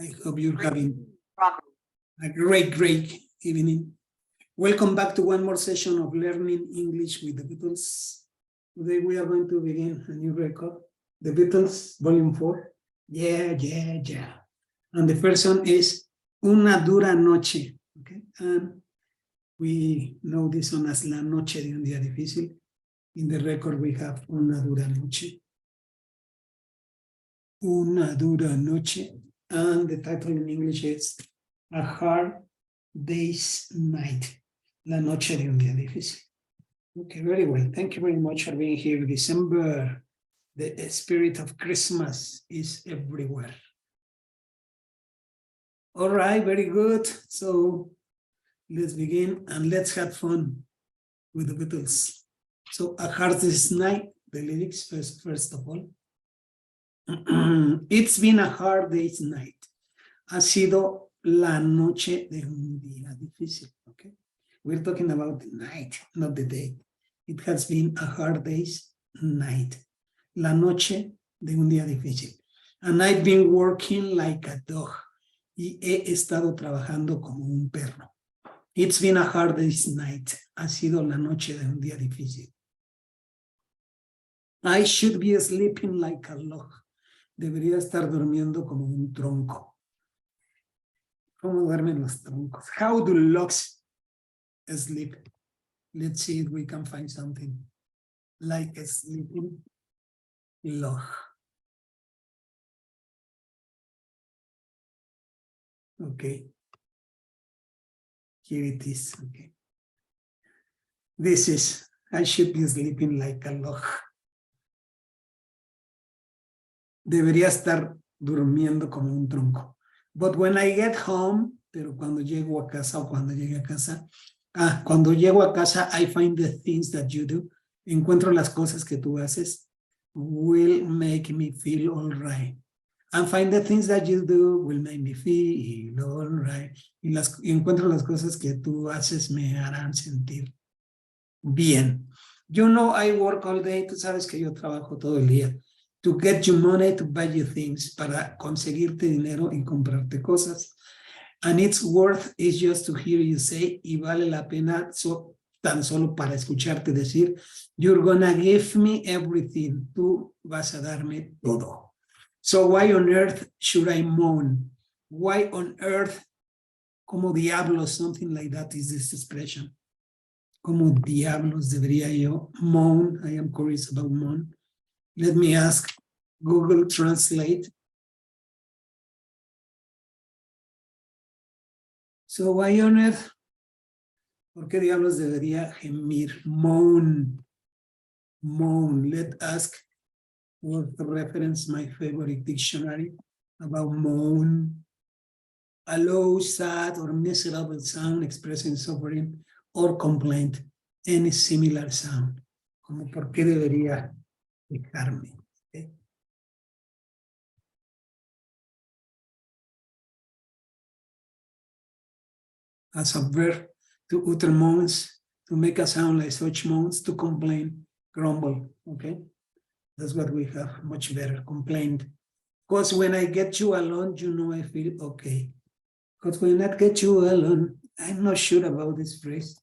I hope you're having a great evening. Welcome back to one more session of Learning English with the Beatles. Today we are going to begin a new record, the Beatles, Volume 4. Yeah. And the first one is Una Dura Noche. Okay, and we know this one as La Noche de un Día Difícil. In the record we have Una Dura Noche. Una Dura Noche. And the title in English is A Hard Day's Night. La Noche de un Día Difícil. Okay, very well. Thank you very much for being here. December, the spirit of Christmas is everywhere. All right, very good. So let's begin and let's have fun with the Beatles. So A Hard Day's Night, the lyrics first of all. It's been a hard day's night. Ha sido la noche de un día difícil. Okay, we're talking about the night, not the day. It has been a hard day's night. La noche de un día difícil. And I've been working like a dog. Y he estado trabajando como un perro. It's been a hard day's night. Ha sido la noche de un día difícil. I should be sleeping like a log. Debería estar durmiendo como un tronco. ¿Cómo duermen los troncos? How do logs sleep? Let's see if we can find something like a sleeping log. Okay. Here it is. Okay. This is, I should be sleeping like a log. Debería estar durmiendo como un tronco. But when I get home, pero cuando llego a casa o cuando llegue a casa, cuando llego a casa, I find the things that you do. Encuentro las cosas que tú haces will make me feel all right. And find the things that you do will make me feel all right. Y encuentro las cosas que tú haces me harán sentir bien. You know, I work all day. Tú sabes que yo trabajo todo el día. To get you money to buy you things, para conseguirte dinero y comprarte cosas. And it's worth it just to hear you say, y vale la pena tan solo para escucharte decir, you're gonna give me everything, tú vas a darme todo. So why on earth should I moan? Why on earth, como diablos, something like that is this expression. Como diablos debería yo moan? I am curious about moan. Let me ask Google Translate. So why on earth? ¿Por qué diablos debería gemir? Moan. Moan. Let's ask word reference, my favorite dictionary about moan. A low, sad, or miserable sound expressing suffering or complaint. Any similar sound. Como por qué debería quejarme. Okay. As a verb, to utter moans, to make a sound like such moans, to complain, grumble. Okay, that's what we have. Much better, complained. Because when I get you alone, you know I feel okay. Because when I get you alone, I'm not sure about this phrase.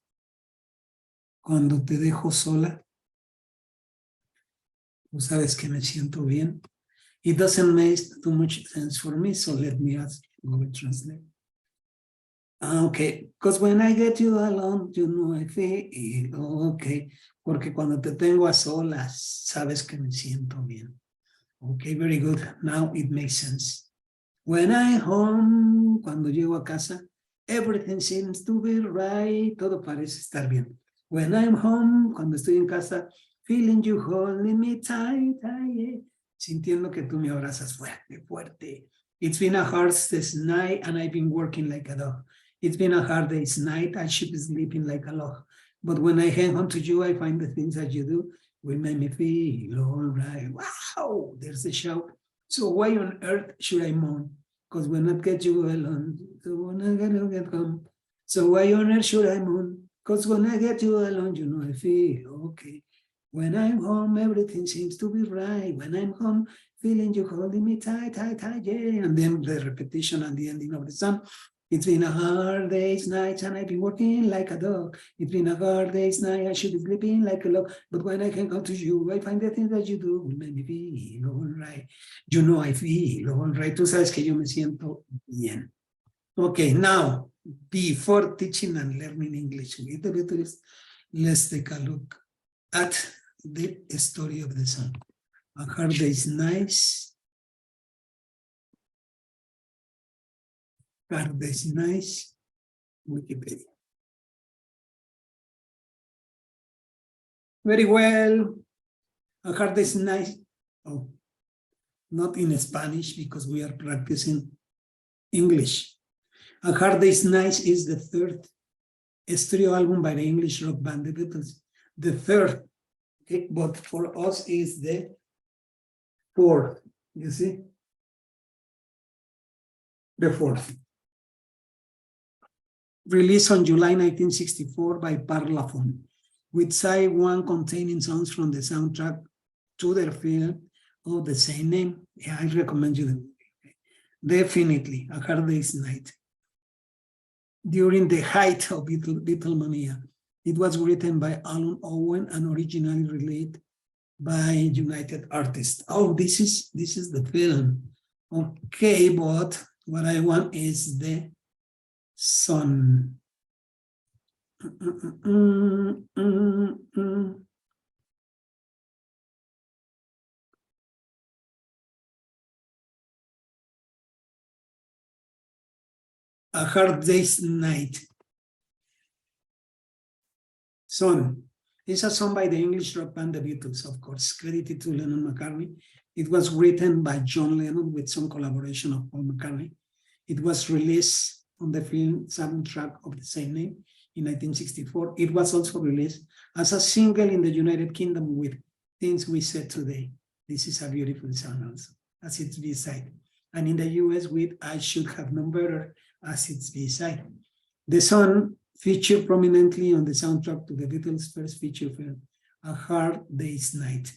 Cuando te dejo sola, tú sabes que me siento bien. It doesn't make too much sense for me, so let me ask Google Translate. Okay, because when I get you alone, you know I feel okay. Porque cuando te tengo a solas, sabes que me siento bien. Okay, very good. Now it makes sense. When I'm home, cuando llego a casa, everything seems to be right. Todo parece estar bien. When I'm home, cuando estoy en casa, feeling you holding me tight, sintiendo que tú me abrazas fuerte, fuerte. It's been a hard day's night and I've been working like a dog. It's been a hard day's night, I should be sleeping like a log. But when I hang on to you, I find the things that you do will make me feel all right. Wow, there's a shout. So why on earth should I moan? Because when I get you alone, when I get home. So why on earth should I moan? Because when I get you alone, you know I feel okay. When I'm home, everything seems to be right. When I'm home, feeling you holding me tight, tight, tight, yeah. And then the repetition and the ending of the song. It's been a hard day's night and I've been working like a dog. It's been a hard day's night, I should be sleeping like a log. But when I can come to you, I find the things that you do will make me feel all right. You know I feel all right. Tú sabes que yo me siento bien. Okay, now, before teaching and learning English with the Beatles, let's take a look at the story of the song. A hard day's nice. Hard day's nice. Wikipedia. Very well. A hard day's nice. Oh, not in Spanish because we are practicing English. A Hard Day's Night is the third studio album by the English rock band The Beatles. The third, okay, but for us is the fourth, you see? The fourth. Released on July 1964 by Parlophone, with side one containing songs from the soundtrack to their film of the same name. Yeah, I recommend you the movie. Definitely, A Hard Day's Night. During the height of Beatlemania, it was written by Alan Owen and originally released by United Artists. Oh, this is the film. Okay, but what I want is the song. A Hard Day's Night. Song. It's a song by the English rock band The Beatles, of course, credited to Lennon and McCartney. It was written by John Lennon with some collaboration of Paul McCartney. It was released on the film soundtrack of the same name in 1964. It was also released as a single in the United Kingdom with Things We Said Today. This is a beautiful song also, as its B-side. And in the US with I Should Have Known Better as its B-side. The song featured prominently on the soundtrack to the Beatles' first feature film, A Hard Day's Night,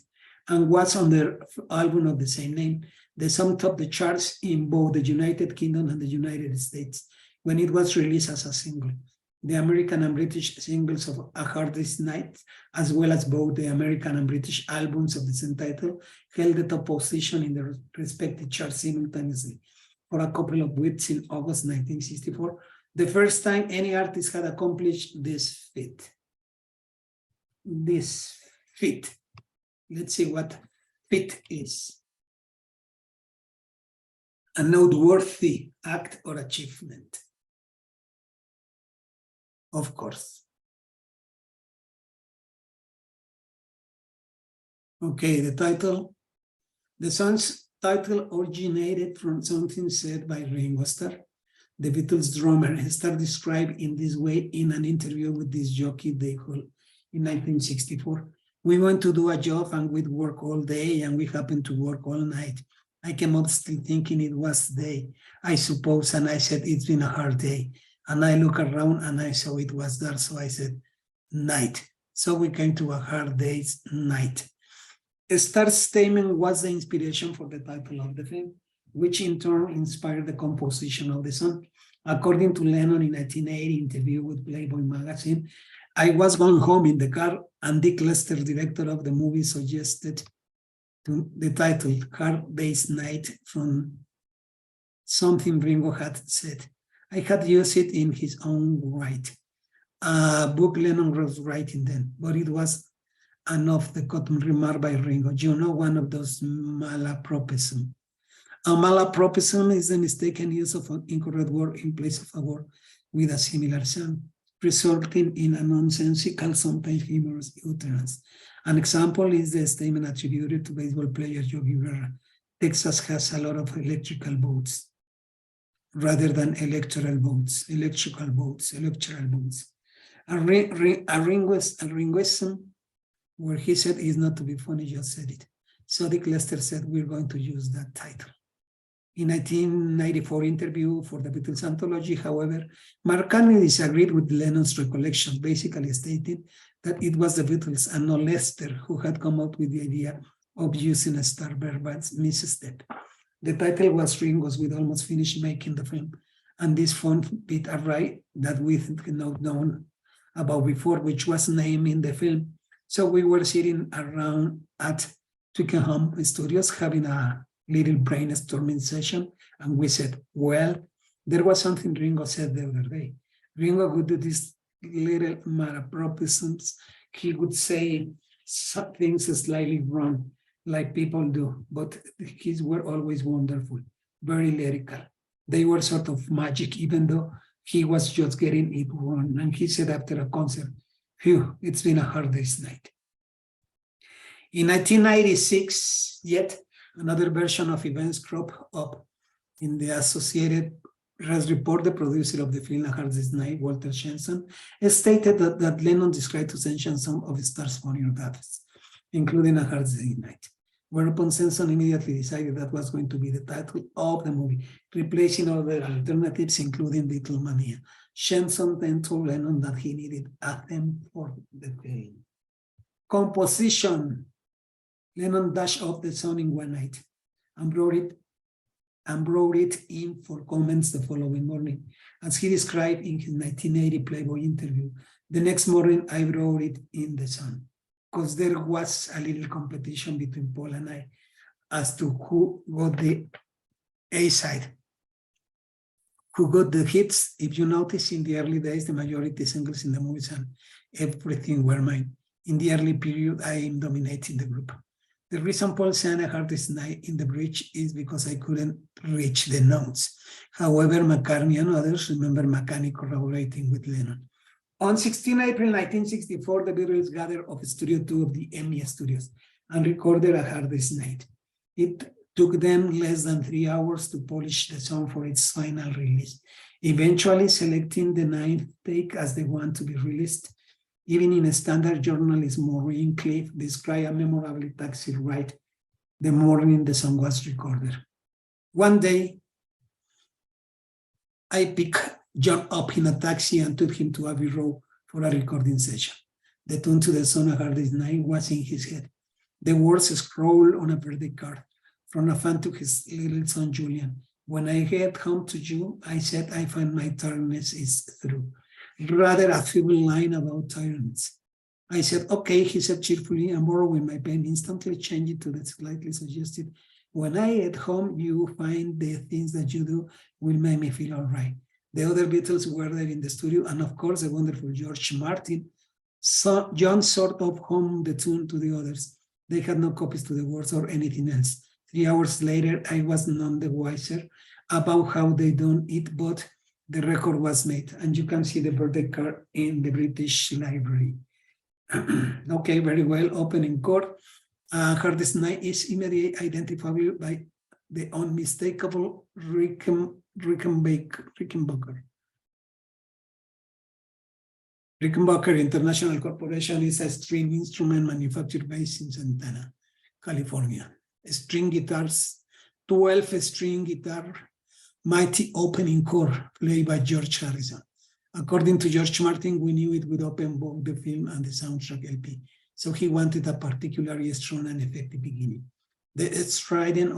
and was on their album of the same name. The song topped the charts in both the United Kingdom and the United States when it was released as a single. The American and British singles of A Hard Day's Night, as well as both the American and British albums of the same title, held the top position in their respective charts simultaneously for a couple of weeks in August 1964, the first time any artist had accomplished this feat. This feat. Let's see what feat is. A noteworthy act or achievement. Of course. Okay, the title. The song's title originated from something said by Ringo Starr, the Beatles drummer. Starr described in this way in an interview with this jockey Dave Hall in 1964. We went to do a job and we'd work all day and we happened to work all night. I came up still thinking it was day, I suppose, and I said, it's been a hard day. And I looked around and I saw it was dark, so I said, night. So we came to A Hard Day's Night. Starr's statement was the inspiration for the title of the film, which in turn inspired the composition of the song. According to Lennon in 1980 interview with Playboy magazine, I was going home in the car and Dick Lester, director of the movie, suggested to the title, Hard Day's Night, from something Ringo had said. I had used it in his own right. A book Lennon was writing then, but it was an off-the-cuff remark by Ringo. You know, one of those malapropisms. A malapropism is the mistaken use of an incorrect word in place of a word with a similar sound, resulting in a nonsensical, sometimes humorous utterance. An example is the statement attributed to baseball player Yogi Berra. Texas has a lot of electrical votes rather than electoral votes, electoral votes. A Ringoism where he said it's not to be funny, just said it. So Dick Lester said, we're going to use that title. In 1994 interview for the Beatles anthology, however, McCartney disagreed with Lennon's recollection, basically stating that it was the Beatles and not Lester who had come up with the idea of using a star verb's misstep. The title was Ringo's. We'd almost finished making the film, and this fun bit arrived that we had not known about before, which was named in the film. So we were sitting around at Twickenham Studios having a little brainstorming session, and we said, well, there was something Ringo said the other day. Ringo would do these little malapropisms. He would say some things slightly wrong, like people do, but his were always wonderful, very lyrical. They were sort of magic, even though he was just getting it wrong. And he said after a concert, phew, it's been a hard day's night. In 1996, yet another version of events cropped up in the Associated Press report. The producer of the film A Hard Day's Night, Walter Shenson, stated that Lennon described to Shenson some of Starr's funnier dates, including A Hard Day's Night, whereupon Shenson immediately decided that was going to be the title of the movie, replacing other alternatives, including Beatlemania. Shenson then told Lennon that he needed a theme for the film. Composition. Lennon dashed off the song in one night and brought it in for comments the following morning. As he described in his 1980 Playboy interview, the next morning I wrote it in the sun, because there was a little competition between Paul and I as to who got the A side, who got the hits. If you notice, in the early days, the majority singles in the movies and everything were mine. In the early period, I am dominating the group. The reason Paul sang A Hard Day's Night in the bridge is because I couldn't reach the notes. However, McCartney and others remember McCartney collaborating with Lennon. On 16 April 1964, the Beatles gathered off Studio 2 of the EMI Studios and recorded A Hard Day's Night. It took them less than 3 hours to polish the song for its final release, eventually selecting the ninth take as the one to be released. Even in a standard journalist, Maureen Cliff described a memorable taxi ride the morning the song was recorded. One day, I picked John up in a taxi and took him to Abbey Road for a recording session. The tune to the song A Hard Day's Night was in his head. The words scrawled on a birthday card from a fan to his little son, Julian. When I get home to you, I said, I find my tiredness is through. Rather a feeble line about tiredness. I said, okay, he said cheerfully, and borrowing my pen, instantly changed it to the slightly suggested, when I get home, you find the things that you do will make me feel all right. The other Beatles were there in the studio, and of course, the wonderful George Martin. So John sort of hummed the tune to the others. They had no copies to the words or anything else. 3 hours later, I was none the wiser about how they done it, but the record was made, and you can see the birthday card in the British Library. Okay, very well. Opening chord. Hard Day's Night is immediately identifiable by the unmistakable Rickenbacker. Rickenbacker International Corporation is a string instrument manufactured based in Santana, California. String guitars, 12-string guitar, mighty opening chord played by George Harrison. According to George Martin, we knew it would open both the film and the soundtrack LP, so he wanted a particularly strong and effective beginning. The strident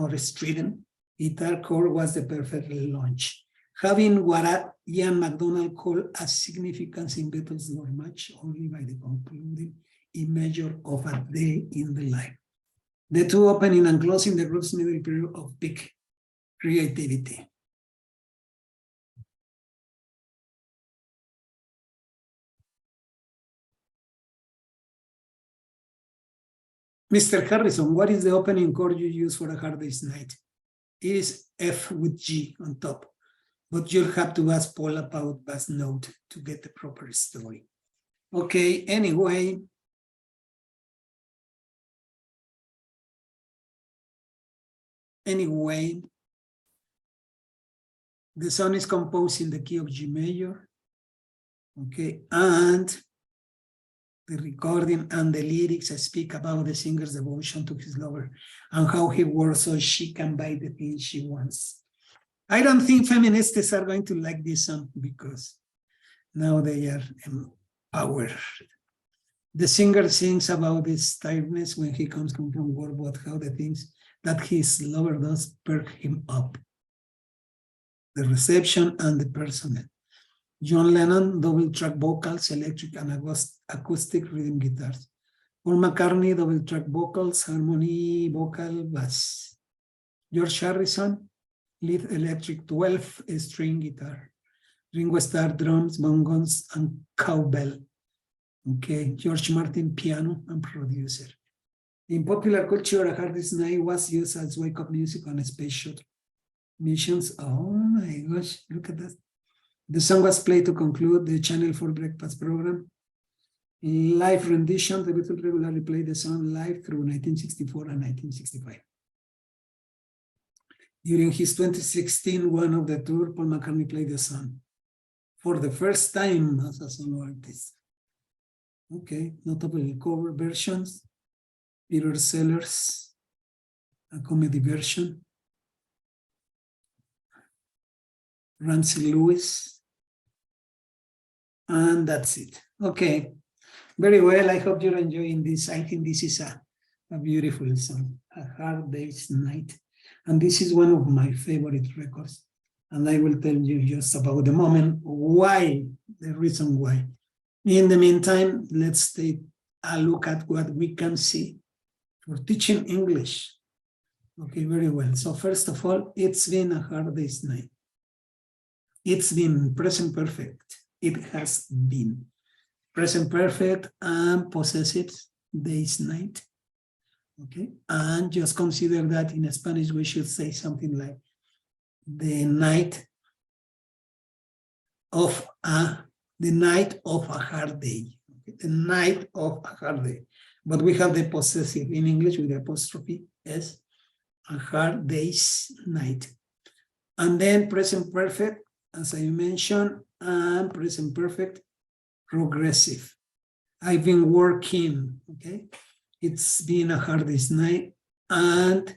guitar chord was the perfect launch, having what Ian MacDonald called a significance in Beatles lore match only by the concluding measure of a day in the life. The two opening and closing the group's middle period of peak creativity. Mr. Harrison, what is the opening chord you use for A Hard Day's Night? It is F with G on top, but you'll have to ask Paul about bass note to get the proper story. Okay, anyway. The song is composed in the key of G major, okay, and the recording and the lyrics speak about the singer's devotion to his lover and how he works so she can buy the things she wants. I don't think feminists are going to like this song because now they are empowered. The singer sings about his tiredness when he comes home from work, but how the things that his lover does perk him up. The reception and the personnel. John Lennon, double track vocals, electric and acoustic rhythm guitars. Paul McCartney, double track vocals, harmony, vocal, bass. George Harrison, lead electric 12-string guitar. Ringo Starr, drums, bongos, and cowbell. Okay, George Martin, piano and producer. In popular culture, A Hard Day's Night was used as wake-up music on space shuttle missions. Oh my gosh, look at that. The song was played to conclude the Channel 4 breakfast program. In live rendition, the Beatles regularly played the song live through 1964 and 1965. During his 2016 one of the tour, Paul McCartney played the song for the first time as a solo artist. Okay, notable cover versions, Peter Sellers, a comedy version, Ramsey Lewis, and that's it. Okay, very well. I hope you're enjoying this. I think this is a beautiful song, A Hard Day's Night. And this is one of my favorite records. And I will tell you just about the moment why, the reason why. In the meantime, let's take a look at what we can see for teaching English. Okay, very well. So first of all, it's been a hard day's night. It's been present perfect. It has been present perfect and possessive day's night. Okay, and just consider that in Spanish we should say something like the night of a hard day. Okay? The night of a hard day. But we have the possessive in English with the apostrophe S, a hard day's night. And then present perfect, as I mentioned, and present perfect progressive. I've been working, okay? It's been a hard day's night, and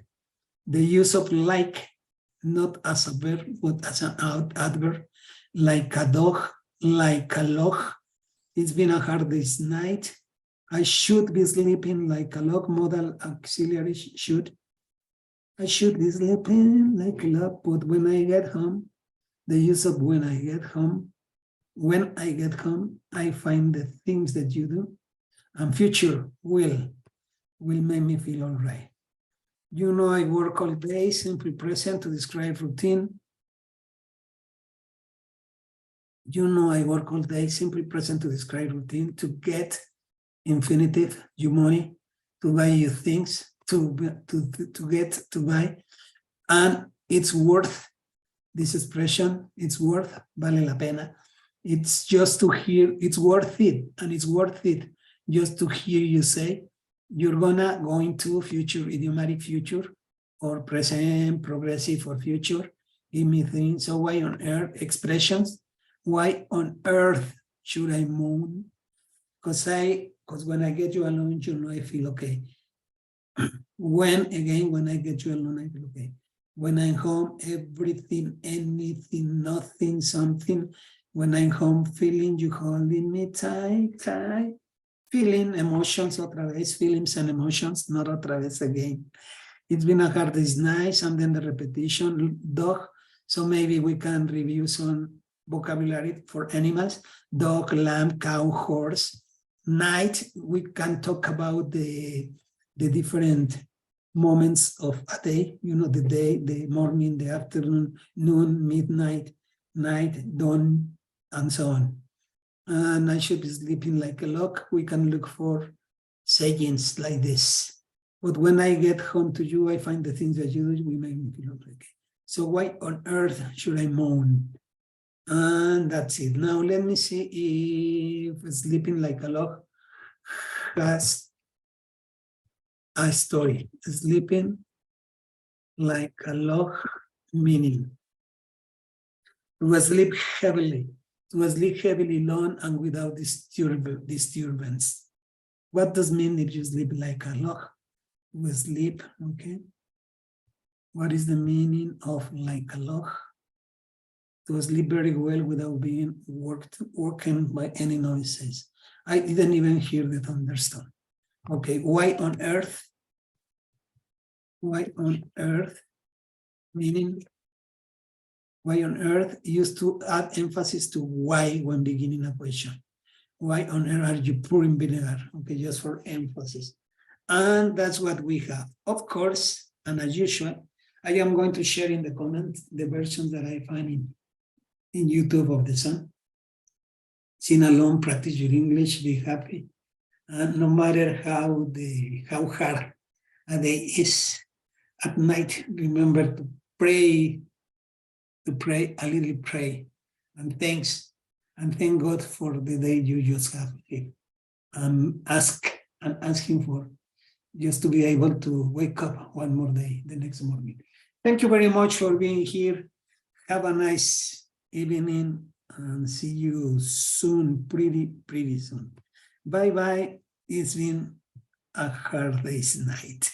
the use of like, not as a verb, but as an adverb, like a dog, like a log. It's been a hard day's night. I should be sleeping like a log, modal auxiliary should. I should be sleeping like a log, but when I get home, the use of when I get home, I find the things that you do, and future will make me feel all right. You know, I work all day, simply present to describe routine. You know, I work all day, simply present to describe routine, to get infinitive, you money, to buy you things, to buy, and it's worth, this expression, it's worth, vale la pena. It's just to hear, it's worth it, and it's worth it just to hear you say, you're go into future, idiomatic future, or present, progressive, or future. Give me things. So why on earth, expressions, why on earth should I moan? Because when I get you alone, you know, I feel okay. When I get you alone, I feel okay. When I'm home, everything, anything, nothing, something. When I'm home, feeling you holding me tight, tight. Feeling emotions, otra vez, feelings and emotions, not otra vez again. It's been a hard day's night, and then the repetition, dog. So maybe we can review some vocabulary for animals. Dog, lamb, cow, horse. Night, we can talk about the different moments of a day, you know, the day, the morning, the afternoon, noon, midnight, night, dawn, and so on. And I should be sleeping like a log. We can look for sayings like this. But when I get home to you, I find the things that you do, we make me feel okay. So why on earth should I moan? And that's it. Now let me see if sleeping like a log has a story. Sleeping like a log meaning to sleep heavily. To sleep heavily, long, and without disturbance. What does mean if you sleep like a log? To sleep, okay. What is the meaning of like a log? to sleep very well without being woken by any noises. I didn't even hear the thunderstorm. Okay, why on earth? Why on earth? Meaning, why on earth used to add emphasis to why when beginning a question. Why on earth are you pouring vinegar? Okay, just for emphasis. And that's what we have. Of course, and as usual, I am going to share in the comments the versions that I find in YouTube of the song. Sing along, practice your English, be happy. And no matter how hard a day is, at night, remember to pray a little pray. And thank God for the day you just have here. Asking for just to be able to wake up one more day the next morning. Thank you very much for being here. Have a nice evening and see you soon, pretty soon. Bye-bye. It's been a hard day's night.